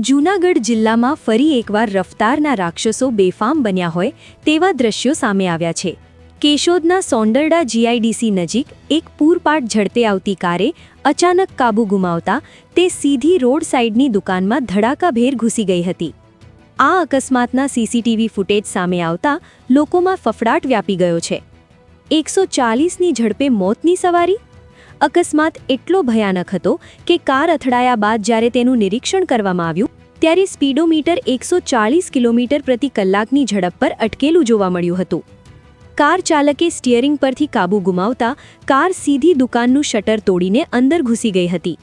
જૂનાગઢ જિલ્લામાં ફરી એકવાર રફતારના રાક્ષસો બેફામ બન્યા હોય તેવા દ્રશ્યો સામે આવ્યા છે। કેશોદના સોંદરડા જીઆઈડીસી નજીક એક પૂરપાટ ઝડપે આવતી કારે અચાનક કાબુ ગુમાવતા તે સીધી રોડ સાઇડની દુકાનમાં ધડાકાભેર ઘૂસી ગઈ હતી। આ અકસ્માતના સીસીટીવી ફૂટેજ સામે આવતા લોકોમાં ફફડાટ વ્યાપી ગયો છે। 140ની ઝડપે મોતની સવારી। અકસ્માત એટલો ભયાનક હતો કે કાર અથડાયા બાદ જ્યારે તેનું નિરીક્ષણ કરવામાં આવ્યું ત્યારે સ્પીડોમીટર 140 કિલોમીટર પ્રતિ કલાકની ઝડપ પર અટકેલું જોવા મળ્યું હતું। કાર ચાલકે સ્ટિયરિંગ પરથી કાબુ ગુમાવતા કાર સીધી દુકાનનું શટર તોડીને અંદર ઘૂસી ગઈ હતી।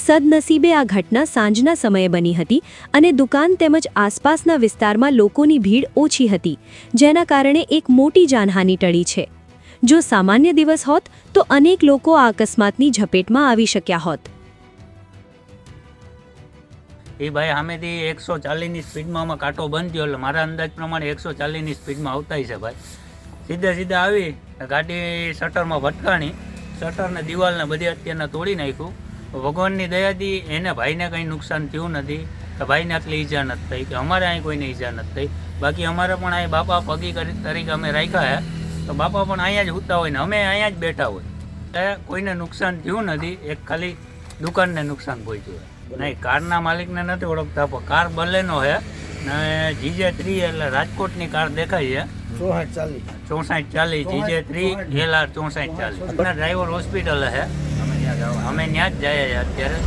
સદનસીબે આ ઘટના સાંજના સમયે બની હતી અને દુકાન તેમજ આસપાસના વિસ્તારમાં લોકોની ભીડ ઓછી હતી, જેના કારણે એક મોટી જાનહાનિ ટળી છે। જો સામાન્ય દિવસ હોત તો અનેક લોકો આ અકસ્માતની ઝપેટમાં આવી શક્યા હોત। એ ભાઈ સામેથી 140ની સ્પીડમાં આમાં કાંટો બંધ થયો એટલે મારા અંદાજ પ્રમાણે 140ની સ્પીડમાં આવતા છે ભાઈ। સીધા આવી ગાડી શટરમાં ભટકાણી, શટરને દિવાલને બધી અત્યારના તોડી નાખ્યું। ભગવાનની દયાથી એને ભાઈને કંઈ નુકસાન થયું નથી કે ભાઈને આટલી ઈજા નથી થઈ કે અમારે અહીં કોઈને ઈજા નથી થઈ। બાકી અમારે પણ અહીં બાપા પગી તરીકે અમે રાખ્યા છે તો બાપા પણ અહીંયા જ સૂતા હોય ને અમે અહીંયા જ બેઠા હોય, કોઈને નુકસાન થયું નથી। એક ખાલી દુકાનને નુકસાન પહોંચ્યું હોય। નહીં, કારના માલિકને નથી ઓળખતા પણ કાર બલેનો છે ને GJ3 એટલે રાજકોટની કાર દેખાય છે 6440 GJ3 LR 6440 ડ્રાઈવર હોસ્પિટલ છે, અમે ત્યાં જ જઈએ અત્યારે।